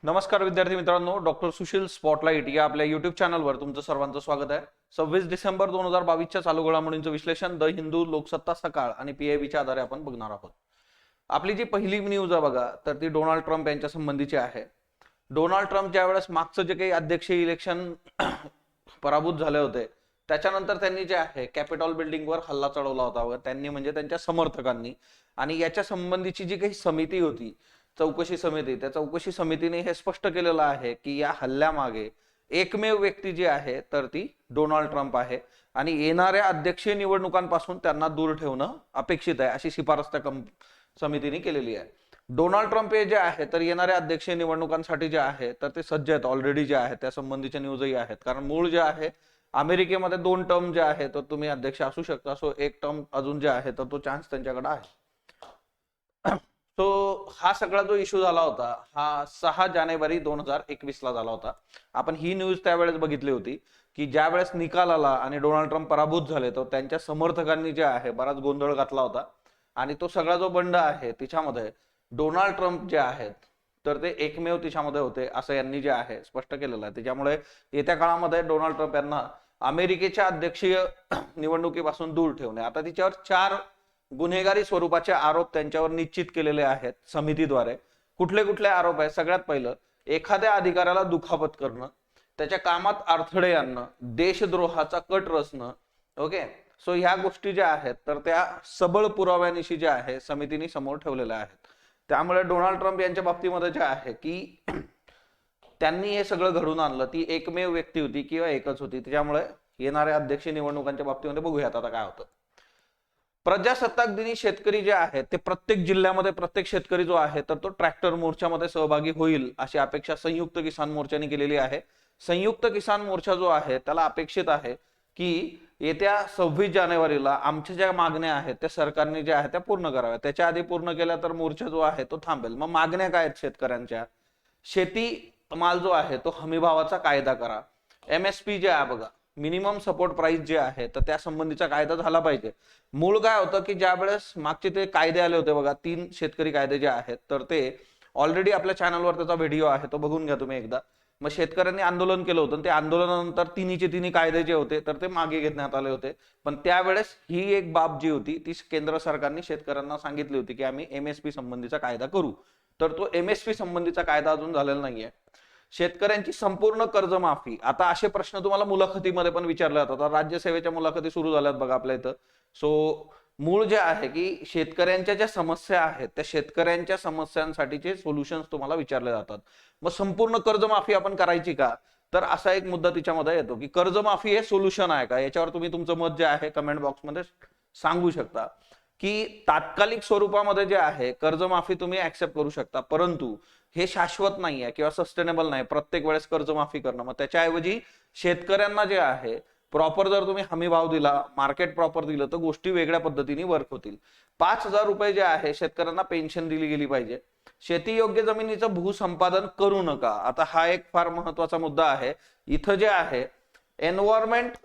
नमस्कार विद्यार्थी मित्रांनो, डॉक्टर सुशील स्पॉटलाइट या आपल्या युट्यूब चॅनलवर तुमचं सर्वांचं स्वागत आहे। 26 डिसेंबर 2022च्या चालू घडामोडींचं विश्लेषण द हिंदू, लोकसत्ता सकाळ आणि पीआयबीच्या आधारे आपण बघणार आहोत। आपली जी पहिली न्यूज आहे बघा, तर ती डोनाल्ड ट्रम्प यांच्या संबंधीची आहे। डोनाल्ड ट्रम्प ज्या वेळेस मागचं जे काही अध्यक्षीय इलेक्शन पराभूत झाले होते, त्याच्यानंतर त्यांनी जे आहे कॅपिटॉल बिल्डिंगवर हल्ला चढवला होता व त्यांनी म्हणजे त्यांच्या समर्थकांनी, आणि याच्या संबंधीची जी काही समिती होती, चौकशी समिती, त्या चौकशी समितीने हे स्पष्ट केलेलं आहे की या हल्ल्यामागे एकमेव व्यक्ती जी आहे तर ती डोनाल्ड ट्रम्प आहे आणि येणाऱ्या अध्यक्षीय निवडणुकांपासून त्यांना दूर ठेवणं अपेक्षित आहे, अशी शिफारस त्या समितीने केलेली आहे। डोनाल्ड ट्रम्प हे जे आहे तर येणाऱ्या अध्यक्षीय निवडणुकांसाठी जे आहे तर ते सज्ज आहेत ऑलरेडी, जे आहे त्या संबंधीच्या न्यूजही आहेत। कारण मूळ जे आहे अमेरिकेमध्ये 2 टर्म जे आहे तर तुम्ही अध्यक्ष असू शकता, सो एक टर्म अजून जे आहे तर तो चान्स त्यांच्याकडे आहे। तो हा सगळा जो इश्यू झाला होता हा 6 जानेवारी 2021 ला झाला होता। आपण ही न्यूज त्यावेळेस बघितली होती की ज्या वेळेस निकाल आला आणि डोनाल्ड ट्रम्प पराभूत झाले तर त्यांच्या समर्थकांनी जे आहे बराच गोंधळ घातला होता आणि तो सगळा जो बंड आहे तिच्यामध्ये डोनाल्ड ट्रम्प जे आहेत तर ते एकमेव तिच्यामध्ये होते, असं यांनी जे आहे स्पष्ट केलेलं आहे। त्याच्यामुळे येत्या काळामध्ये डोनाल्ड ट्रम्प यांना अमेरिकेच्या अध्यक्षीय निवडणुकीपासून दूर ठेवणे, आता तिच्यावर 4 गुन्हेगारी स्वरूपाचे आरोप त्यांच्यावर निश्चित केलेले आहेत समितीद्वारे। कुठले कुठले आरोप आहेत? सगळ्यात पहिलं, एखाद्या अधिकाऱ्याला दुखापत करणं, त्याच्या कामात अडथळे आणणं, देशद्रोहाचा कट रचणं। ओके, सो ह्या गोष्टी ज्या आहेत तर त्या सबळ पुराव्यानिशी ज्या आहे समितीने समोर ठेवलेल्या आहेत। त्यामुळे डोनाल्ड ट्रम्प यांच्या बाबतीमध्ये जे आहे की त्यांनी हे सगळं घडून आणलं, ती एकमेव व्यक्ती होती किंवा एकच होती। त्याच्यामुळे येणाऱ्या अध्यक्षीय निवडणुकांच्या बाबतीमध्ये बघूयात आता काय होतं। प्रजासत्ताक दिनी शेतकरी जे आहेत ते प्रत्येक जिल्ह्यामध्ये प्रत्येक शेतकरी जो आहे तर तो ट्रॅक्टर मोर्चामध्ये सहभागी होईल अशी अपेक्षा संयुक्त किसान मोर्चाने केलेली आहे। संयुक्त किसान मोर्चा जो आहे त्याला अपेक्षित आहे की येत्या 26 जानेवारीला आमच्या ज्या मागण्या आहेत त्या सरकारने ज्या आहेत त्या पूर्ण कराव्या, त्याच्या आधी पूर्ण केल्या तर मोर्चा जो आहे तो थांबेल। मग मागण्या काय आहेत शेतकऱ्यांच्या? शेती माल जो आहे तो हमी भावाचा कायदा करा, एमएसपी जे आहे बघा, मिनिमम सपोर्ट प्राइस जे आहे तर त्या संबंधीचा कायदा झाला पाहिजे। मूळ काय होतं की ज्या वेळेस मागचे ते कायदे आले होते बघा, 3 शेतकरी कायदे जे आहेत तर ते ऑलरेडी आपल्या चॅनलवर त्याचा व्हिडिओ आहे तो बघून घ्या तुम्ही एकदा। मग शेतकऱ्यांनी आंदोलन केलं होतं, ते आंदोलनानंतर तिन्ही कायदे जे होते तर ते मागे घेण्यात आले होते। पण त्यावेळेस ही एक बाब जी होती ती केंद्र सरकारने शेतकऱ्यांना सांगितली होती की आम्ही एमएसपी संबंधीचा कायदा करू, तर तो एमएसपी संबंधीचा कायदा अजून झालेला नाहीये। शेतकऱ्यांची संपूर्ण कर्जमाफी, आता असे प्रश्न तुम्हाला मुलाखतीमध्ये पण विचारले जातात, राज्यसेवेच्या मुलाखती सुरू झाल्यात बघा आपल्या इथं। सो मूळ जे आहे की शेतकऱ्यांच्या ज्या समस्या आहेत त्या शेतकऱ्यांच्या समस्यांसाठीचे सोल्युशन्स तुम्हाला विचारले जातात। मग संपूर्ण कर्जमाफी आपण करायची का? तर असा एक मुद्दा तिच्यामध्ये येतो की कर्जमाफी हे सोल्युशन आहे का? याच्यावर तुम्ही तुमचं मत जे आहे कमेंट बॉक्समध्ये सांगू शकता की तात्कालिक स्वरूपामध्ये जे आहे कर्जमाफी तुम्ही ऍक्सेप्ट करू शकता, परंतु हे शाश्वत नाही आहे किंवा सस्टेनेबल नाही प्रत्येक वेळेस कर्जमाफी करणं। मग त्याच्याऐवजी शेतकऱ्यांना जे आहे प्रॉपर जर तुम्ही हमी भाव दिला, मार्केट प्रॉपर दिलं तर गोष्टी वेगळ्या पद्धतीने वर्क होतील। 5,000 रुपये जे आहे शेतकऱ्यांना पेन्शन दिली गेली पाहिजे। शेती योग्य जमिनीचं भूसंपादन करू नका, आता हा एक फार महत्वाचा मुद्दा आहे। इथं जे आहे एन्व्हायरमेंट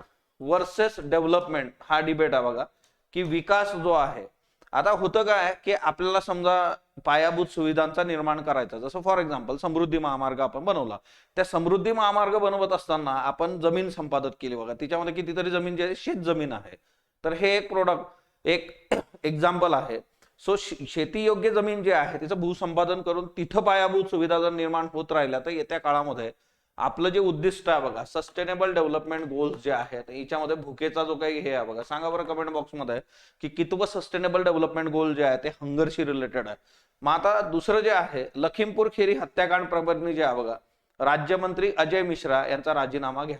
वर्सेस डेव्हलपमेंट हा डिबेट आहे बघा, की विकास जो आहे, आता होतं काय की आपल्याला समजा पायाभूत सुविधांचा निर्माण करायचा, जसं फॉर एक्झाम्पल समृद्धी महामार्ग आपण बनवला, त्या समृद्धी महामार्ग बनवत असताना आपण जमीन संपादन केली बघा, तिच्यामध्ये कितीतरी जमीन जी आहे शेत जमीन आहे, तर हे एक प्रोडक्ट एक एक्झाम्पल आहे। सो शेती योग्य जमीन जी आहे तिचं भूसंपादन करून तिथं पायाभूत सुविधा जर निर्माण होत राहिल्या तर येत्या काळामध्ये आपलं जे उद्दिष्ट आहे बघा सस्टेनेबल डेव्हलपमेंट गोल्स जे आहेत याच्यामध्ये भुकेचा जो काही हे आहे बघा, सांगा बरं कमेंट बॉक्समध्ये की कितवं सस्टेनेबल डेव्हलपमेंट गोल जे आहे ते हंगरशी रिलेटेड आहे। मग आता दुसरं जे आहे लखीमपूर खेरी हत्याकांड प्रकरणी जे आहे बघा, राज्यमंत्री अजय मिश्रा यांचा राजीनामा घ्या।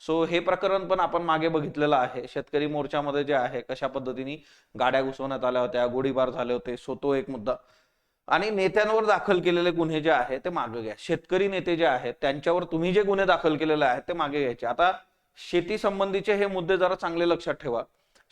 सो हे प्रकरण पण आपण मागे बघितलेलं आहे, शेतकरी मोर्चामध्ये जे आहे कशा पद्धतीने गाड्या घुसवण्यात आल्या होत्या, गोळीबार झाले होते, सो तो एक मुद्दा। आणि नेत्यांवर दाखल केलेले गुन्हे जे आहेत ते मागे घ्या, शेतकरी नेते जे आहेत त्यांच्यावर तुम्ही जे गुन्हे दाखल केलेले आहेत ते मागे घ्यायचे। आता शेती संबंधीचे हे मुद्दे जरा चांगले लक्षात ठेवा,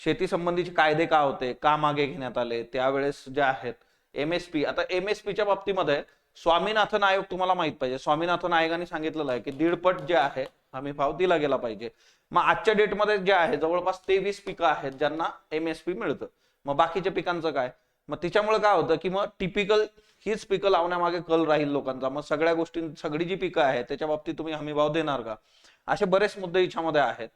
शेती संबंधीचे कायदे का होते, का मागे घेण्यात आले, त्यावेळेस जे आहेत एमएसपी, आता एमएसपीच्या बाबतीमध्ये स्वामीनाथन आयोग तुम्हाला माहित पाहिजे, स्वामीनाथन आयोगाने सांगितलेलं आहे की 1.5 जे आहे हमी भाव दिला गेला पाहिजे। मग आजच्या डेटमध्ये जे आहे जवळपास 23 पिकं आहेत ज्यांना एमएसपी मिळतं, मग बाकीच्या पिकांचं काय? मग त्याच्यामुळे काय होतं की मग टिपिकल हीच पिकं लावण्यामागे कल राहील लोकांचा. मग सगळ्या गोष्टी, सगळी जी पिकं आहेत त्याच्या बाबतीत तुम्ही हमीभाव देणार का? असे बरेच मुद्दे याच्यामध्ये आहेत.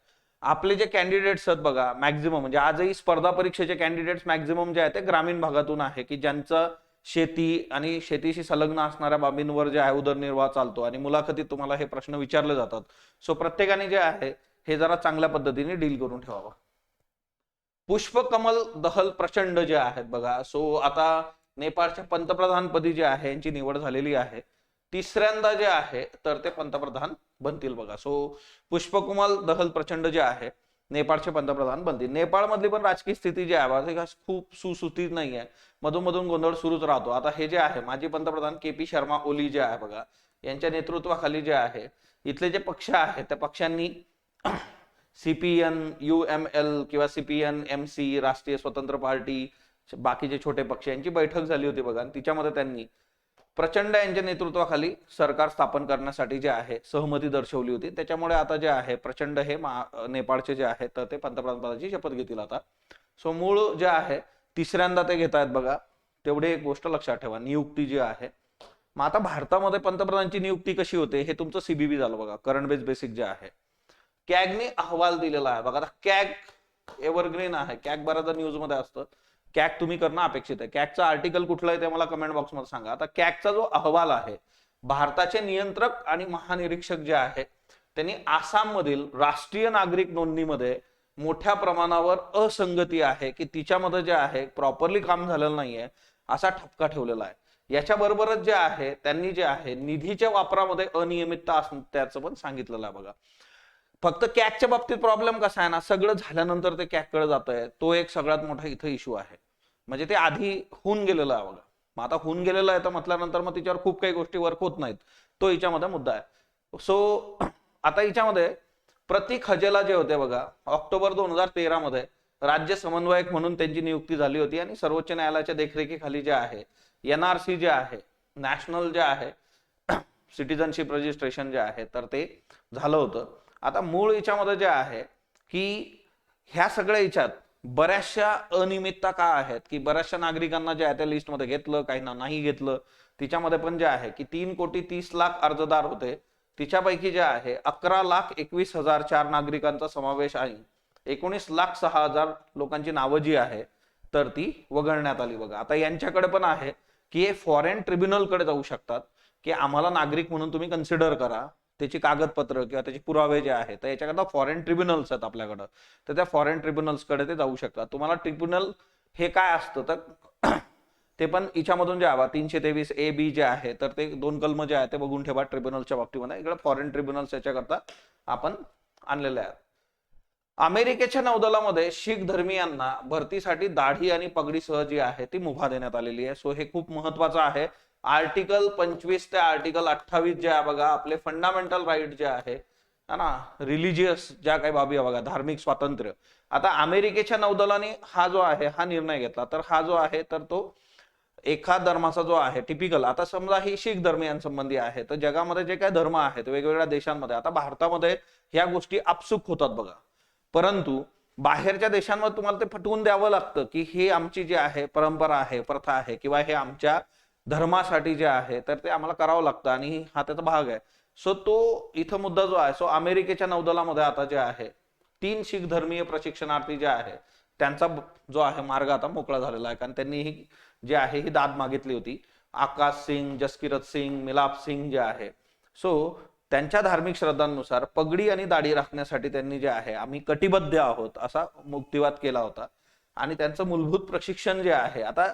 आपले जे कॅन्डिडेट्स आहेत बघा, मॅक्झिमम म्हणजे आजही स्पर्धा परीक्षेचे कॅन्डिडेट्स मॅक्झिमम जे आहेत ते ग्रामीण भागातून आहे, की ज्यांचं शेती आणि शेतीशी संलग्न असणाऱ्या बाबींवर जे आहे उदरनिर्वाह चालतो, आणि मुलाखतीत तुम्हाला हे प्रश्न विचारले जातात. सो प्रत्येकाने जे आहे हे जरा चांगल्या पद्धतीने डील करून ठेवावं. पुष्पकमल दहल प्रचंड जे आहेत बघा, सो आता नेपाळच्या पंतप्रधानपदी जे आहे यांची निवड झालेली आहे. तिसऱ्यांदा जे आहे तर ते पंतप्रधान बनतील बघा. सो पुष्पकमल दहल प्रचंड जे आहे नेपाळचे पंतप्रधान बनतील. नेपाळमधली पण राजकीय स्थिती जी आहे खूप सुसूत्रित नाही आहे, मधून मधून गोंधळ सुरूच राहतो. आता हे जे आहे माजी पंतप्रधान KP शर्मा ओली जे आहे बघा, यांच्या नेतृत्वाखाली जे आहे इथले जे पक्ष आहेत त्या पक्षांनी CPN UML किंवा CPN MC राष्ट्रीय स्वतंत्र पार्टी, बाकीचे छोटे पक्ष यांची बैठक झाली होती बघा, आणि तिच्यामध्ये त्यांनी प्रचंड यांच्या नेतृत्वाखाली सरकार स्थापन करण्यासाठी जे आहे सहमती दर्शवली होती. त्याच्यामुळे आता जे आहे प्रचंड हे नेपाळचे जे आहे तर ते पंतप्रधान पदाची शपथ घेतील आता. सो मूळ जे आहे तिसऱ्यांदा ते घेत आहेत बघा. तेवढी एक गोष्ट लक्षात ठेवा, नियुक्ती जी आहे. मग आता भारतामध्ये पंतप्रधानांची नियुक्ती कशी होते हे तुमचं CBB झालं बघा, करंट बेस बेसिक जे आहे. कॅगने अहवाल दिलेला आहे बघा. आता कॅग एव्हरग्रीन आहे, कॅग बऱ्याचदा न्यूज मध्ये असतं. कॅग तुम्ही करणं अपेक्षित आहे. कॅगचं आर्टिकल कुठलं आहे ते मला कमेंट बॉक्समध्ये सांगा. आता कॅगचा जो अहवाल आहे, भारताचे नियंत्रक आणि महानिरीक्षक जे आहे त्यांनी आसाम मधील राष्ट्रीय नागरिक नोंदणीमध्ये मोठ्या प्रमाणावर असंगती आहे, की तिच्यामध्ये जे आहे प्रॉपरली काम झालेलं नाहीये असा ठपका ठेवलेला आहे. याच्या बरोबरच जे आहे त्यांनी जे आहे निधीच्या वापरामध्ये अनियमितता असल्याचं पण सांगितलेलं आहे बघा. फक्त कॅगच्या बाबतीत प्रॉब्लेम कसा आहे ना, सगळं झाल्यानंतर ते कॅगकडे जात आहे, तो एक सगळ्यात मोठा इथं इश्यू आहे. म्हणजे ते आधी होऊन गेलेलं आहे बघा. मग आता होऊन गेलेलं आहे तर म्हटल्यानंतर मग तिच्यावर खूप काही गोष्टी वर्क होत नाहीत, तो हिच्यामध्ये मुद्दा आहे. सो आता हिच्यामध्ये प्रतीक हजेला जे होते बघा, ऑक्टोबर 2013 मध्ये राज्य समन्वयक म्हणून त्यांची नियुक्ती झाली होती, आणि सर्वोच्च न्यायालयाच्या देखरेखीखाली जे आहे NRC जे आहे, नॅशनल जे आहे सिटीजनशिप रजिस्ट्रेशन जे आहे तर ते झालं होतं. आता मूळ याच्यामध्ये जे आहे की ह्या सगळ्या याच्यात बऱ्याचशा अनियमितता का आहेत, की बऱ्याचशा नागरिकांना जे आहे त्या लिस्टमध्ये घेतलं, काहींना नाही घेतलं. तिच्यामध्ये पण जे आहे की 3,30,00,000 अर्जदार होते, तिच्यापैकी जे आहे 11,21,004 नागरिकांचा समावेश आहे. 19,06,000 लोकांची नावं जी आहे तर ती वगळण्यात आली बघा. आता यांच्याकडे पण आहे की हे फॉरेन ट्रिब्युनलकडे जाऊ शकतात, की आम्हाला नागरिक म्हणून तुम्ही कन्सिडर करा, त्याची कागदपत्र किंवा त्याचे पुरावे जे आहेत तर याच्याकरता फॉरेन ट्रिब्युनल्स आहेत आपल्याकडं, तर त्या फॉरेन ट्रिब्युनल्सकडे ते जाऊ शकतात. तुम्हाला ट्रिब्युनल हे काय असतं तर ते पण हिच्यामधून जे आहे 323A-B जे आहे तर ते 2 कलम जे आहे ते बघून ठेवा ट्रिब्युनलच्या बाबतीमध्ये. इकडे फॉरेन ट्रिब्युनल्स याच्याकरता आपण आणलेले आहेत. अमेरिकेच्या नौदलामध्ये शीख धर्मीयांना भरतीसाठी दाढी आणि पगडीसह जी आहे ती मुभा देण्यात आलेली आहे. सो हे खूप महत्वाचं आहे. आर्टिकल 25 ते आर्टिकल 28 जे आहे बघा, आपले फंडामेंटल राईट जे आहे ना, रिलिजियस ज्या काही बाबी आहे बघा, धार्मिक स्वातंत्र्य. आता अमेरिकेच्या नौदलाने हा जो आहे हा निर्णय घेतला, तर हा जो आहे तर तो एका धर्माचा जो आहे टिपिकल, आता समजा ही शीख धर्मियांसंबंधी आहे, तर जगामध्ये जे काही धर्म आहेत वेगवेगळ्या देशांमध्ये, आता भारतामध्ये ह्या गोष्टी आपसुक होतात बघा, परंतु बाहेरच्या देशांमध्ये तुम्हाला ते पटवून द्यावं लागतं की हे आमची जी आहे परंपरा आहे, प्रथा आहे, किंवा हे आमच्या धर्मासाठी जे आहे तर ते आम्हाला करावं लागतं आणि हा त्याचा भाग आहे. सो तो इथं मुद्दा जो आहे, सो अमेरिकेच्या नौदलामध्ये आता जे आहे 3 शीख धर्मीय प्रशिक्षणार्थी जे आहे त्यांचा जो आहे मार्ग आता मोकळा झालेला आहे, कारण त्यांनी ही जे आहे ही दाद मागितली होती. आकाश सिंग, जसकिरत सिंग, मिलाप सिंग जे आहे, सो त्यांच्या धार्मिक श्रद्धांनुसार पगडी आणि दाढी राखण्यासाठी त्यांनी जे आहे आम्ही कटिबद्ध आहोत असा मुक्तिवाद केला होता. आणि त्यांचं मूलभूत प्रशिक्षण जे आहे, आता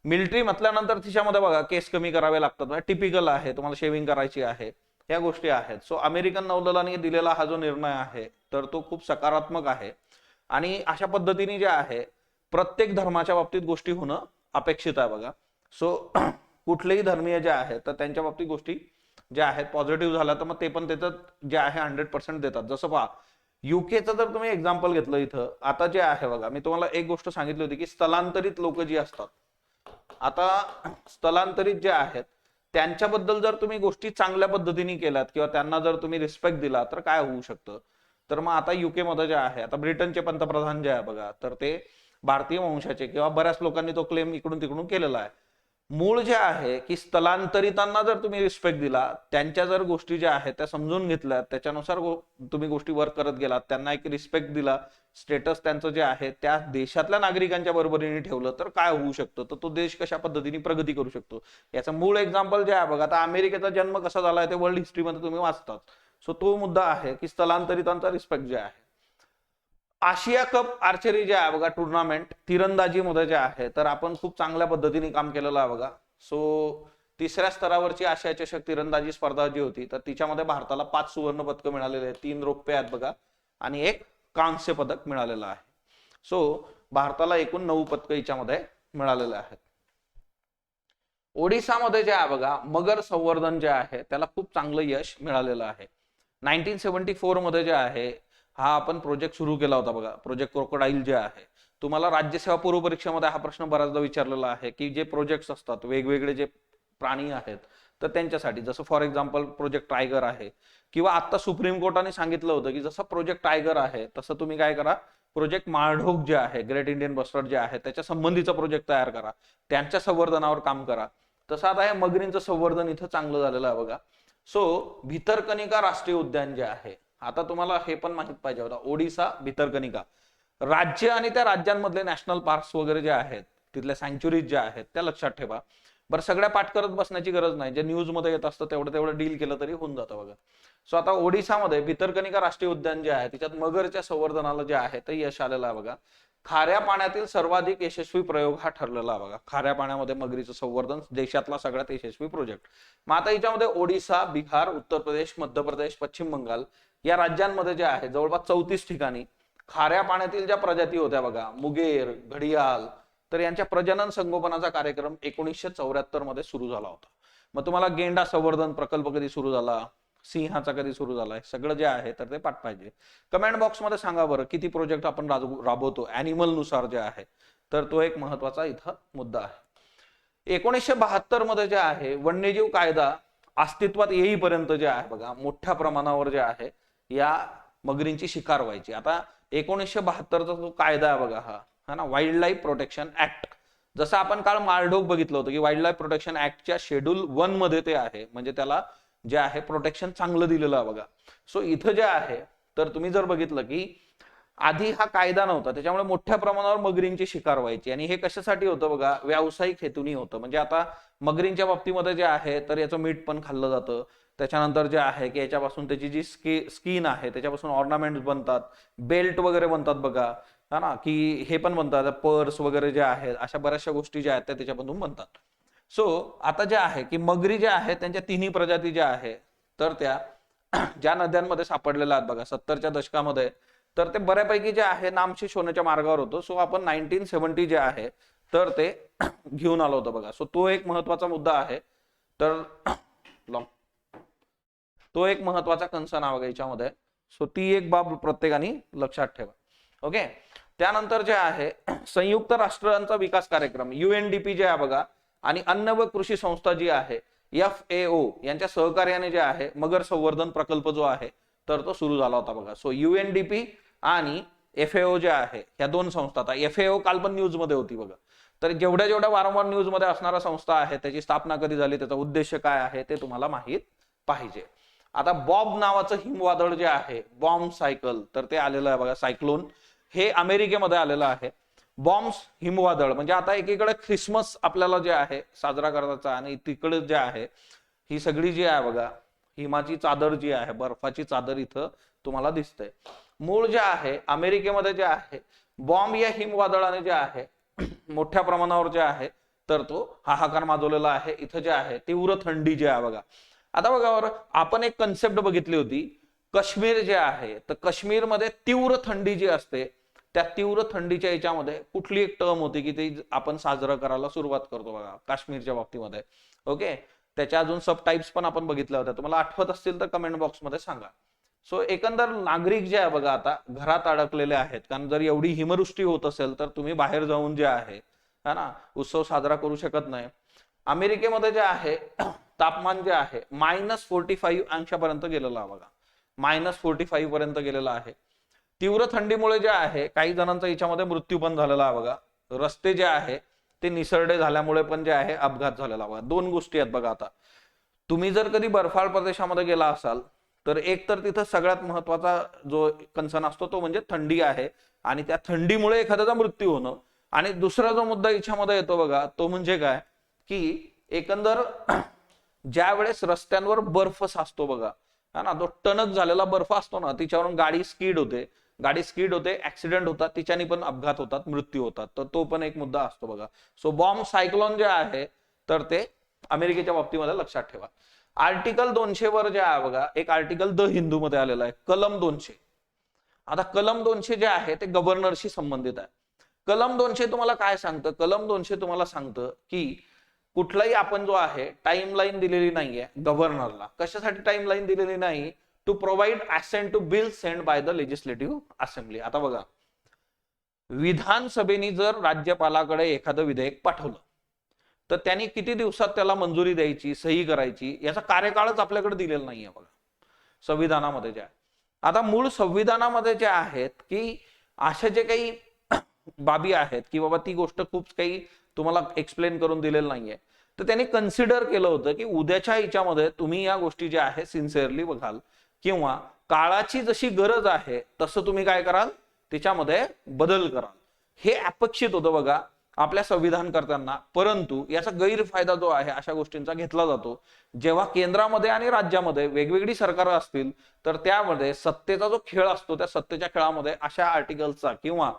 मिलिटरी म्हटल्यानंतर तिच्यामध्ये बघा केस कमी करावे लागतात, टिपिकल आहे, तुम्हाला शेविंग करायची आहे, ह्या गोष्टी आहेत. सो अमेरिकन नौदलाने दिलेला हा जो निर्णय आहे तर तो खूप सकारात्मक आहे. आणि अशा पद्धतीने जे आहे प्रत्येक धर्माच्या बाबतीत गोष्टी होणं अपेक्षित आहे बघा. सो कुठलेही धर्मीय जे आहेत तर त्यांच्या बाबतीत गोष्टी ज्या आहेत पॉझिटिव्ह झाल्या तर मग ते पण त्याचं जे आहे 100% देतात. जसं पहा युकेचं जर तुम्ही एक्झाम्पल घेतलं, इथं आता जे आहे बघा, मी तुम्हाला एक गोष्ट सांगितली होती की स्थलांतरित लोक जी असतात, आता स्थलांतरित जे आहेत त्यांच्याबद्दल जर तुम्ही गोष्टी चांगल्या पद्धतीने केल्यात किंवा त्यांना जर तुम्ही रिस्पेक्ट दिला तर काय होऊ शकतं. तर मग आता युके मध्ये जे आहे, आता ब्रिटनचे पंतप्रधान जे आहे बघा तर ते भारतीय वंशाचे, किंवा बऱ्याच लोकांनी तो क्लेम इकडून तिकडून केलेला आहे. मूळ जे आहे की स्थलांतरितांना जर तुम्ही रिस्पेक्ट दिला, त्यांच्या जर गोष्टी ज्या आहेत त्या समजून घेतल्या, त्याच्यानुसार तुम्ही गोष्टी वर्क करत गेलात, त्यांना एक रिस्पेक्ट दिला, स्टेटस त्यांचं जे आहे त्या देशातल्या नागरिकांच्या बरोबरीने ठेवलं, तर काय होऊ शकतं, तर तो देश कशा पद्धतीने प्रगती करू शकतो. याचं मूळ एक्झाम्पल जे आहे बघा, आता अमेरिकेचा जन्म कसा झाला ते वर्ल्ड हिस्ट्रीमध्ये तुम्ही वाचतात. सो तो मुद्दा आहे की स्थलांतरितांचा रिस्पेक्ट जे आहे. आशिया कप आर्चरी जे आहे बघा टुर्नामेंट, तिरंदाजीमध्ये जे आहे, तर आपण खूप चांगल्या पद्धतीने काम केलेलं आहे बघा. सो तिसऱ्या स्तरावरची आशिया चषक तिरंदाजी स्पर्धा जी होती, तर तिच्यामध्ये भारताला 5 सुवर्ण पदकं मिळालेले आहेत, 3 रौप्य आहेत बघा, आणि 1 कांस्य पदक मिळालेलं आहे. सो भारताला एकूण 9 पदकं याच्यामध्ये मिळालेले आहेत. ओडिसामध्ये जे आहे बघा, मगर संवर्धन जे आहे त्याला खूप चांगलं यश मिळालेलं आहे. 1974 मध्ये जे आहे हा आपण प्रोजेक्ट सुरू केला होता बघा, प्रोजेक्ट क्रोकोडाईल जे आहे. तुम्हाला राज्यसेवा पूर्व परीक्षेमध्ये हा प्रश्न बऱ्याचदा विचारलेला आहे की जे प्रोजेक्ट्स असतात, वेगवेगळे जे प्राणी आहेत, तर त्यांच्यासाठी, जसं फॉर एक्झाम्पल प्रोजेक्ट टायगर आहे, किंवा आता सुप्रीम कोर्टाने सांगितलं होतं की जसं प्रोजेक्ट टायगर आहे तसं तुम्ही काय करा, प्रोजेक्ट माळढोक जे आहे, ग्रेट इंडियन बस्टर्ड जे आहे, त्याच्या संबंधीचा प्रोजेक्ट तयार करा, त्यांच्या संवर्धनावर काम करा. तसं आता हे मगरींचं संवर्धन इथं चांगलं झालेलं आहे बघा. सो भितरकनिका राष्ट्रीय उद्यान जे आहे, आता तुम्हाला हे पण माहित पाहिजे होता, ओडिसा भितरकनिका राज्य आणि त्या राज्यांमधले नॅशनल पार्क्स वगैरे जे आहेत, तिथल्या सँच्युरीज ज्या आहेत त्या लक्षात ठेवा. बरं, सगळ्या पाठ करत बसण्याची गरज नाही, जे न्यूज मध्ये येत असतं तेवढं डील केलं तरी होऊन जातं बघा. सो आता ओडिसामध्ये भितरकनिका राष्ट्रीय उद्यान जे आहे त्याच्यात मगरच्या संवर्धनाला जे आहे ते यश आलेलं आहे बघा. खाऱ्या पाण्यातील सर्वाधिक यशस्वी प्रयोग हा ठरलेला आहे बघा. खाऱ्या पाण्यामध्ये मगरीचं संवर्धन देशातला सगळ्यात यशस्वी प्रोजेक्ट. मग आता याच्यामध्ये ओडिसा, बिहार, उत्तर प्रदेश, मध्य प्रदेश, पश्चिम बंगाल या राज्यांमध्ये जे आहे जवळपास 34 ठिकाणी खाऱ्या पाण्यातील ज्या प्रजाती होत्या बघा, मुगेर, घडियाल, तर यांच्या प्रजनन संगोपनाचा कार्यक्रम 1974 मध्ये सुरू झाला होता. मग तुम्हाला गेंडा संवर्धन प्रकल्प कधी सुरू झाला, सिंहाचा कधी सुरू झालाय, सगळं जे आहे तर ते पाठ पाहिजे. कमेंट बॉक्स मध्ये सांगा बरं किती प्रोजेक्ट आपण राबवतो ऍनिमल नुसार जे आहे, तर तो एक महत्वाचा इथं मुद्दा आहे. 1972 मध्ये जे आहे वन्यजीव कायदा अस्तित्वात येईपर्यंत जे आहे बघा, मोठ्या प्रमाणावर जे आहे या मगरींची शिकार व्हायची. आता 1972चा जो कायदा आहे बघा, हा ना, वाईल्ड लाईफ प्रोटेक्शन ऍक्ट, जसं आपण काल माळढोक बघितलं होतं की वाईल्ड लाईफ प्रोटेक्शन ऍक्टच्या शेड्यूल 1 मध्ये ते आहे, म्हणजे त्याला जे आहे प्रोटेक्शन चांगलं दिलेलं आहे बघा. सो इथं जे आहे तर तुम्ही जर बघितलं की आधी हा कायदा नव्हता, त्याच्यामुळे मोठ्या प्रमाणावर मगरींची शिकार व्हायची, आणि हे कशासाठी होतं बघा, व्यावसायिक हेतूनी होतं. म्हणजे आता मगरींच्या बाबतीमध्ये जे आहे तर याचं मीठ पण खाल्लं जातं, त्याच्यानंतर जे आहे की याच्यापासून त्याची जी स्किन आहे त्याच्यापासून ऑर्नामेंट बनतात, बेल्ट वगैरे बनतात बघा, हा ना, की हे पण बनतात पर्स वगैरे जे आहेत, अशा बऱ्याचशा गोष्टी ज्या आहेत त्या त्याच्यापासून बनतात. सो आता जे आहे की मगरी ज्या आहेत त्यांच्या तिन्ही प्रजाती ज्या आहे तर त्या ज्या नद्यांमध्ये सापडलेल्या आहेत बघा 70च्या दशकामध्ये, तर ते बऱ्यापैकी जे आहे नामशेष होण्याच्या मार्गावर होतो. सो आपण 1970 जे आहे तर ते घेऊन आलो होतं बघा. सो तो एक महत्वाचा मुद्दा आहे, तर तो एक महत्वाचा कन्सर्न आहे बघा याच्यामध्ये. सो ती एक बाब प्रत्येकाने लक्षात ठेवा. ओके, त्यानंतर जे आहे संयुक्त राष्ट्रांचा विकास कार्यक्रम UNDP जे आहे बघा, आणि अन्न व कृषी संस्था जी आहे FAO यांच्या सहकार्याने जे आहे मगर संवर्धन प्रकल्प जो आहे तर तो सुरू झाला होता बघा. सो UNDP आणि FAO जे आहे या दोन संस्था, आता FAO काल पण न्यूज मध्ये होती बघा, तर जेवढ्या वारंवार न्यूज मध्ये असणारा संस्था आहे त्याची स्थापना कधी झाली, त्याचा उद्देश काय आहे ते तुम्हाला माहित पाहिजे. आता बॉब नावाचं हिमवादळ जे आहे, बॉम्ब सायकल, तर ते आलेलं आहे बघा, सायक्लोन, हे अमेरिकेमध्ये आलेलं आहे. बॉम्ब हिमवादळ म्हणजे आता एकीकडे ख्रिसमस आपल्याला जे आहे साजरा करायचा, आणि तिकडे जे आहे ही सगळी जी आहे बघा हिमाची चादर जी आहे, बर्फाची चादर इथं तुम्हाला दिसतंय. मूळ जे आहे अमेरिकेमध्ये जे आहे बॉम्ब या हिमवादळाने जे आहे मोठ्या प्रमाणावर जे आहे तर तो हाहाकार माजवलेला आहे. इथं जे आहे तीव्र थंडी जी आहे बघा. आता बघा बरं, आपण एक कन्सेप्ट बघितली होती, काश्मीर जे आहे तर काश्मीरमध्ये तीव्र थंडी जी असते, त्या तीव्र थंडीच्या याच्यामध्ये कुठली एक टर्म होती की ती आपण साजरं करायला सुरुवात करतो बघा काश्मीरच्या बाबतीमध्ये. ओके, त्याच्या अजून सब टाइप्स पण आपण बघितल्या होत्या, तुम्हाला आठवत असतील तर कमेंट बॉक्समध्ये सांगा. सो एकंदर नागरिक जे आहे बघा आता घरात अडकलेले आहेत, कारण जर एवढी हिमवृष्टी होत असेल तर तुम्ही बाहेर जाऊन जे आहे ना उत्सव साजरा करू शकत नाही. अमेरिकेमध्ये जे आहे तापमान जे आहे -45 अंशापर्यंत गेलेलं आहे बघा, -45 पर्यंत गेलेलं आहे. तीव्र थंडीमुळे जे आहे काही जणांचा याच्यामध्ये मृत्यू पण झालेला आहे बघा. रस्ते जे आहे ते निसरडे झाल्यामुळे पण जे आहे अपघात झालेला बघा. दोन गोष्टी आहेत बघा. आता तुम्ही जर कधी बर्फाळ प्रदेशामध्ये गेला असाल तर एक तर तिथं सगळ्यात महत्वाचा जो कन्सर्न असतो तो म्हणजे थंडी आहे आणि त्या थंडीमुळे एखाद्याचा मृत्यू होणं. आणि दुसरा जो मुद्दा याच्यामध्ये येतो बघा तो म्हणजे काय की एकंदर ज्या वेळेस रस्त्यांवर बर्फ साचतो बघा, हा ना, तो टणक झालेला बर्फ असतो ना, तिच्यावरून गाडी स्कीड होते, ऍक्सिडेंट होतात, तिच्याने पण अपघात होतात, मृत्यू होतात. तर तो पण एक मुद्दा असतो बघा. सो बॉम्ब सायक्लोन जे आहे तर ते अमेरिकेच्या बाबतीमध्ये लक्षात ठेवा. आर्टिकल 200 वर जे आहे बघा, एक आर्टिकल द हिंदू मध्ये आलेला आहे, कलम 200. आता कलम 200 जे आहे ते गव्हर्नरशी संबंधित आहे. कलम 200 तुम्हाला काय सांगतं? कलम 200 तुम्हाला सांगतं की कुठलाही आपण जो आहे टाइमलाईन दिलेली नाहीये गव्हर्नरला. कशासाठी टाइमलाईन दिलेली नाही? To provide assent to bill send by the legislative assembly. आता बघा, विधानसभेने जर राज्यपालाकडे एखादं विधेयक पाठवलं तर त्यांनी किती दिवसात त्याला मंजुरी द्यायची, सही करायची, याचा कार्यकाळच आपल्याकडे दिलेला नाहीये बघा संविधानामध्ये जे आहे. आता मूळ संविधानामध्ये जे आहेत की अशा जे काही बाबी आहेत की बाबा ती गोष्ट खूप काही तुम्हाला एक्सप्लेन करून दिलेलं नाहीये, तर त्यांनी कन्सिडर केलं होतं की उद्याच्या हिच्यामध्ये तुम्ही या गोष्टी ज्या आहे सिन्सिअरली बघाल किंवा काळाची जशी गरज आहे तसं तुम्ही काय कराल, त्याच्यामध्ये बदल कराल. हे अपेक्षित होतं बघा आपल्या संविधानकर्त्यांना. परंतु याचा गैरफायदा जो आहे अशा गोष्टींचा घेतला जातो. जेव्हा केंद्रामध्ये आणि राज्यामध्ये वेगवेगळी सरकार असतील तर त्यामध्ये सत्तेचा जो खेळ असतो त्या सत्तेच्या खेळामध्ये अशा आर्टिकलचा किंवा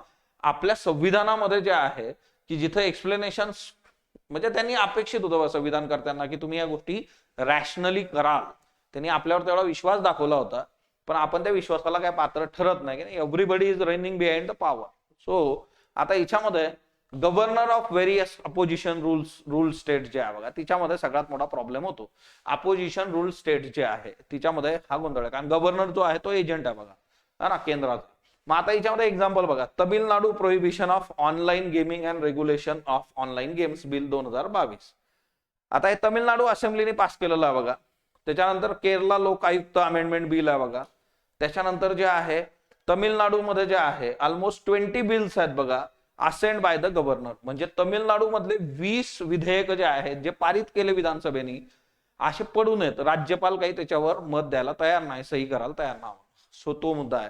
आपल्या संविधानामध्ये जे आहे की जिथे एक्सप्लेनेशन म्हणजे त्यांनी अपेक्षित होतं संविधानकर्त्यांना की तुम्ही या गोष्टी रॅशनली कराल. त्यांनी आपल्यावर तेवढा विश्वास दाखवला होता, पण आपण त्या विश्वासाला काय पात्र ठरत नाही की everybody is running behind the power. So आता याच्यामध्ये governor of various opposition rule state जे आहे बघा, तिच्यामध्ये सगळ्यात मोठा प्रॉब्लेम होतो. अपोजिशन रूल स्टेट जे आहे तिच्यामध्ये हा गोंधळ आहे, कारण गव्हर्नर जो आहे तो एजंट आहे बघा, हा ना, केंद्राचा. मग आता याच्यामध्ये एक्झाम्पल बघा, Tamil Nadu prohibition of online gaming and regulation of online games bill 2022. आता हे तमिळनाडू असेंब्लीने पास केलेलं आहे बघा. त्याच्यानंतर केरला लोक आयुक्त अमेंडमेंट बिल आहे बघा. त्याच्यानंतर जे आहे तमिळनाडूमध्ये जे आहे ऑलमोस्ट 20 बिल्स आहेत बघा असेंड बाय द गव्हर्नर. म्हणजे तमिळनाडू मधले 20 विधेयक जे आहेत जे पारित केले विधानसभेने असे पडू नयेत, राज्यपाल काही त्याच्यावर मत द्यायला तयार नाही, सही करायला तयार नाही. सो तो मुद्दा आहे.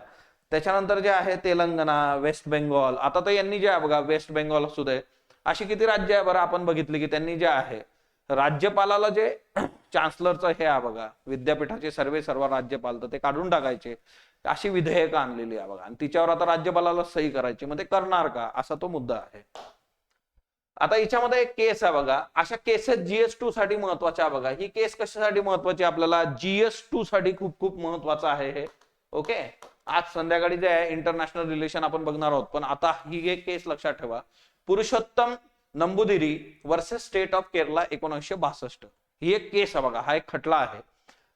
त्याच्यानंतर जे आहे तेलंगणा, वेस्ट बेंगॉल. आता तर यांनी जे आहे बघा वेस्ट बेंगॉल असू दे, अशी किती राज्य आहे बरं आपण बघितली की त्यांनी जे आहे राज्यपालाला जे चान्सलरचं हे आहे बघा विद्यापीठाचे सर्व राज्यपाल तर ते काढून टाकायचे, अशी विधेयकं आणलेली आहे बघा. आणि तिच्यावर आता राज्यपालाला सही करायची, मग ते करणार का असा तो मुद्दा आहे. आता याच्यामध्ये एक केस आहे बघा, अशा केसेस GS2 साठी महत्वाच्या बघा. ही केस कशासाठी महत्वाची आपल्याला? GS2 साठी खूप खूप महत्वाचं आहे हे. ओके, आज संध्याकाळी जे आहे इंटरनॅशनल रिलेशन आपण बघणार आहोत, पण आता ही एक केस लक्षात ठेवा. Purushottam Namboodiri versus state of Kerala 1962 ही एक केस आहे बघा, हा एक खटला आहे.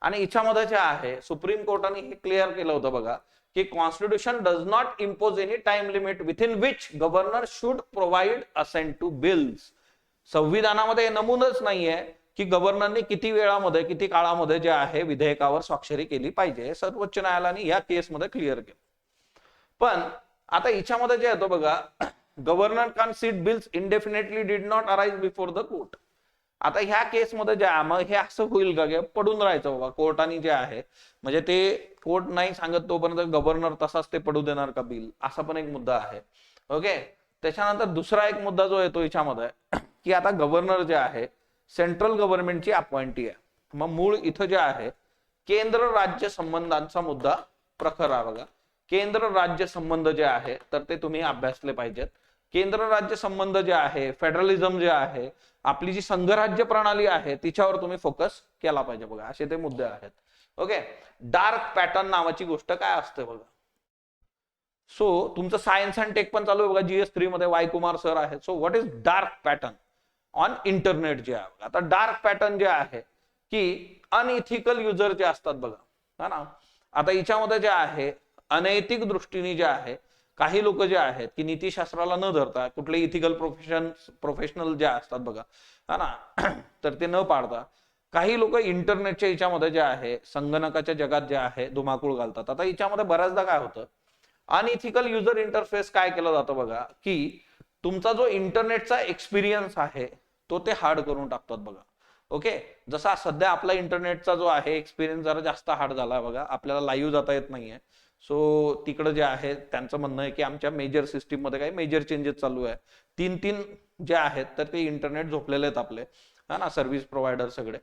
आणि याच्यामध्ये जे आहे सुप्रीम कोर्टाने हे क्लिअर केलं होतं बघा की constitution does not impose any time limit within which governor should provide assent to bills. संविधानामध्ये नमूदच नाहीये की गव्हर्नरने किती वेळामध्ये किती काळामध्ये जे आहे विधेयकावर स्वाक्षरी केली पाहिजे. सर्वोच्च न्यायालयाने या केसमध्ये क्लिअर केलं. पण आता याच्यामध्ये जे येतो बघा, governor can seat bills indefinitely did not arise before the court. आता ह्या केसमध्ये जे आहे मग हे असं होईल का की पडून राहायचं बाबा कोर्टाने जे आहे, म्हणजे ते कोर्ट नाही सांगत तोपर्यंत गव्हर्नर तसाच ते पडू देणार का बिल, असा पण एक मुद्दा आहे. ओके, त्याच्यानंतर दुसरा एक मुद्दा जो येतो याच्यामध्ये की आता गव्हर्नर जे आहे सेंट्रल गव्हर्नमेंटची अपॉइंटी आहे. मग मूळ इथं जे आहे केंद्र राज्य संबंधांचा मुद्दा प्रखर आहे बघा. केंद्र राज्य संबंध जे आहे तर ते तुम्ही अभ्यासले पाहिजेत. केंद्र राज्य संबंध जे आहे, फेडरलिझम जे आहे, आपली जी संघराज्य प्रणाली आहे तिच्यावर तुम्ही फोकस केला पाहिजे बघा, असे ते मुद्दे आहेत. ओके, डार्क पॅटर्न नावाची गोष्ट काय असते बघा. सो तुमचं सायन्स अँड टेक पण चालू आहे बघा GS3 मध्ये, वाय कुमार सर आहे. So what is dark pattern on internet जे आहे. आता डार्क पॅटर्न जे आहे की अनइथिकल युजर जे असतात बघा, हा ना. आता याच्यामध्ये जे आहे अनैतिक दृष्टीने जे आहे काही लोक जे आहेत की नीतिशास्त्राला न धरता कुठले इथिकल प्रोफेशनल जे असतात बघा, हा ना, तर ते न पाळता काही लोक इंटरनेटच्या याच्यामध्ये जे आहे संगणकाच्या जगात जे आहे धुमाकूळ घालतात. आता याच्यामध्ये बऱ्याचदा काय होतं, अनइथिकल युजर इंटरफेस काय केलं जातं बघा की तुमचा जो इंटरनेटचा एक्सपिरियन्स आहे तो ते हार्ड करून टाकतात बघा. ओके, जसा सध्या आपला इंटरनेटचा जो आहे एक्सपिरियन्स जरा जास्त हार्ड झाला बघा, आपल्याला लाईव्ह जाता येत नाहीये. सो तिकडे जे आहे त्यांचं म्हणणं आहे की आमच्या मेजर सिस्टीम मध्ये काही मेजर चेंजेस चालू आहे. 3 जे आहेत तर ते इंटरनेट झोपलेले आहेत आपले, हा ना, सर्व्हिस प्रोव्हायडर सगळे.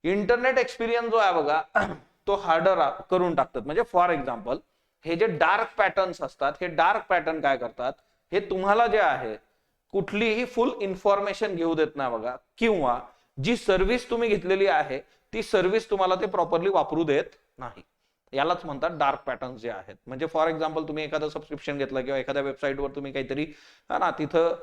इंटरनेट एक्सपिरियन्स जो आहे बघा तो हार्डर करून टाकतात. म्हणजे फॉर एक्झाम्पल हे जे डार्क पॅटर्न्स असतात, हे डार्क पॅटर्न काय करतात, हे तुम्हाला जे आहे कुठलीही फुल इन्फॉर्मेशन घेऊ देत नाही बघा, किंवा जी सर्व्हिस तुम्ही घेतलेली आहे ती सर्व्हिस तुम्हाला ते प्रॉपरली वापरू देत नाही. यालाच म्हणतात डार्क पॅटर्न्स जे आहेत. म्हणजे फॉर एक्झाम्पल तुम्ही एखादं सबस्क्रिप्शन घेतलं किंवा एखाद्या वेबसाईटवर तुम्ही काहीतरी ना तिथं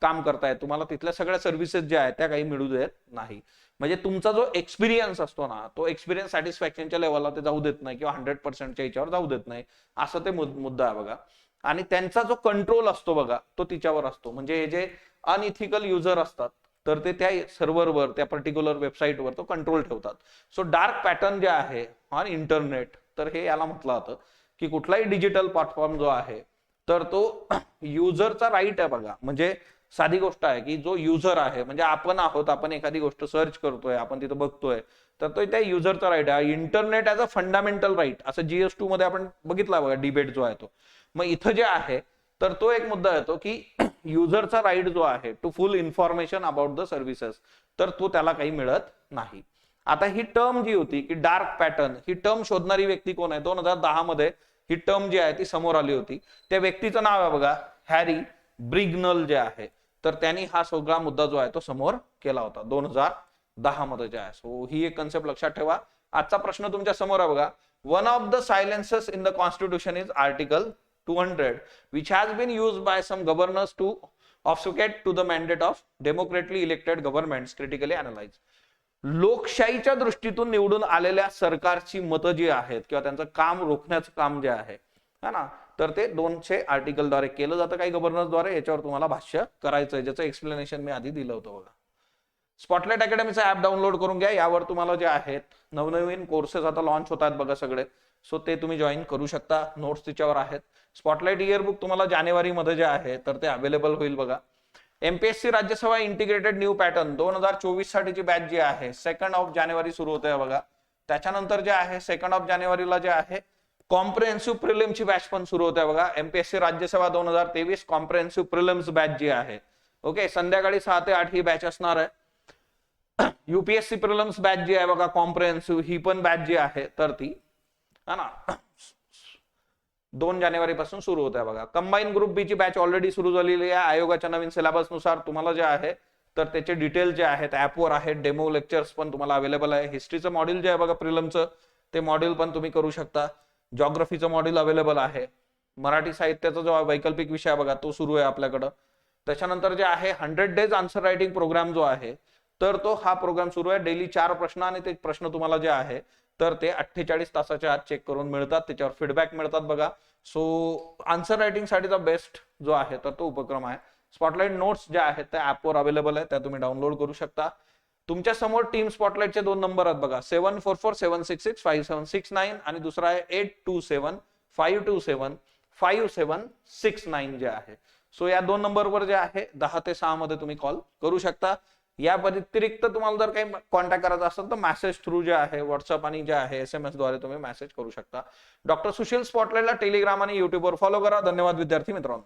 काम करताय, तुम्हाला तिथल्या सगळ्या सर्व्हिसेस ज्या आहेत त्या काही मिळू देत नाही. म्हणजे तुमचा जो एक्सपिरियन्स असतो ना, तो एक्सपिरियन्स सॅटिस्फॅक्शनच्या लेवलला ते जाऊ देत नाही किंवा 100%च्या याच्यावर जाऊ देत नाही, असं ते मुद्दा आहे बघा. आणि त्यांचा जो कंट्रोल असतो बघा तो तिच्यावर असतो. म्हणजे हे जे अनइथिकल युजर असतात तर ते त्या सर्व्हरवर, त्या पर्टिक्युलर वेबसाईटवर तो कंट्रोल ठेवतात. सो डार्क पॅटर्न जे आहे ऑन इंटरनेट, तर हे याला म्हटलं जातं की कुठलाही डिजिटल प्लॅटफॉर्म जो आहे तर तो युजरचा राईट आहे बघा. म्हणजे साधी गोष्ट आहे की जो युजर आहे, म्हणजे आपण आहोत, आपण एखादी गोष्ट सर्च करतोय, आपण तिथं बघतोय, तर तो त्या युजरचा राईट आहे. Internet as a fundamental right असं GS2 मध्ये आपण बघितला बघा, डिबेट जो आहे तो. मग इथं जे आहे तर तो एक मुद्दा येतो की युजरचा राईट जो आहे to full information about the services, तर तो त्याला काही मिळत नाही. आता ही टर्म जी होती की डार्क पॅटर्न, ही टर्म शोधणारी व्यक्ती कोण आहे? 2010 मध्ये ही टर्म जी आहे ती समोर आली होती. त्या व्यक्तीचं नाव आहे बघा हॅरी ब्रिग्नल जे आहे. तर त्यांनी हा सगळा मुद्दा जो आहे तो समोर केला होता 2010 मध्ये जे आहे. सो ही एक कन्सेप्ट लक्षात ठेवा. आजचा प्रश्न तुमच्या समोर आहे बघा. One of the silences in the constitution is article 200, which has been used by some governors to obfuscate to the mandate of democratically elected governments critically analyze. लोकशाहीच्या दृष्टीतून निवडून आलेल्या सरकारची मतं जी आहेत किंवा त्यांचं काम रोखण्याचं काम जे आहे ना, तर ते 200 आर्टिकल द्वारे केलं जातं काही गव्हर्नर्सद्वारे. याच्यावर तुम्हाला भाष्य करायचंय, ज्याचं एक्सप्लेनेशन मी आधी दिलं होतं बघा. स्पॉटलाइट अकॅडमीचा ऍप डाउनलोड करून घ्या. यावर तुम्हाला जे आहेत नवनवीन कोर्सेस आता लॉन्च होतात बघा सगळे. सो ते तुम्ही जॉईन करू शकता. नोट्स तिच्यावर आहेत. स्पॉटलाइट इयरबुक तुम्हाला जानेवारी मध्ये जे आहे तर ते अवेलेबल होईल बघा. MPSC Rajya Sabha integrated new pattern 2024 साठीची बॅच जी आहे 2 जानेवारी सुरू होते बघा. त्याच्यानंतर जे आहे 2 जानेवारीला जे आहे कॉम्प्रिहेन्सिव्ह प्रिलिम्सची बॅच पण सुरू होते बघा. MPSC Rajya Sabha 2023 comprehensive prelims batch जी आहे. ओके, संध्याकाळी 6 ते 8 ही बॅच असणार आहे. UPSC प्रिलिम्स बॅच जी आहे बघा कॉम्प्रिहेन्सिव्ह, ही पण बॅच जी आहे तर ती हा ना 2 जानेवारी पासून सुरू होत आहे बघा. कंबाईन ग्रुप बी ची बॅच ऑलरेडी सुरू झालेली आहे. आयोगाच्या नवीन सिलेबस नुसार तुम्हाला जे आहे तर त्याचे डिटेल जे आहेत ऍपवर आहेत. डेमो लेक्चर्स पण तुम्हाला अवेलेबल आहे. हिस्ट्रीचं मॉड्यूल जे आहे बघा प्रिलिमचं, ते मॉड्यूल पण तुम्ही करू शकता. जॉग्राफीचं मॉड्यूल अवेलेबल आहे. मराठी साहित्याचा जो वैकल्पिक विषय आहे बघा तो सुरू आहे आपल्याकडं. त्याच्यानंतर जे आहे 100 डेज आन्सर रायटिंग प्रोग्राम जो आहे तर तो हा प्रोग्राम सुरू आहे. डेली 4 प्रश्न आणि ते प्रश्न तुम्हाला जे आहे तर ते 48 तासाच्या आत चेक करून मिळतात. त्याच्यावर फीडबॅक मिळतात बघा. सो आन्सर रायटिंग साठीचा बेस्ट जो आहे तर तो उपक्रम आहे. स्पॉटलाइट नोट्स ज्या आहेत त्या ऍपवर अवेलेबल आहे, त्या तुम्ही डाउनलोड करू शकता. तुमच्या समोर टीम स्पॉटलाइटचे 2 नंबर आहेत बघा. 7447665769 आणि दुसरा आहे 8275275769 जे आहे. सो या 2 नंबरवर जे आहे 10 ते 6 मध्ये तुम्ही कॉल करू शकता. या व्यतिरिक्त तुम्हाला जर काही कॉन्टॅक्ट करायचा असेल तर मेसेज थ्रू जे आहे व्हॉट्सअप आणि जे आहे SMS द्वारे तुम्ही मेसेज करू शकता. डॉक्टर सुशील स्पॉटलाइटला टेलिग्राम आणि युट्यूबवर फॉलो करा. धन्यवाद विद्यार्थी मित्रांनो.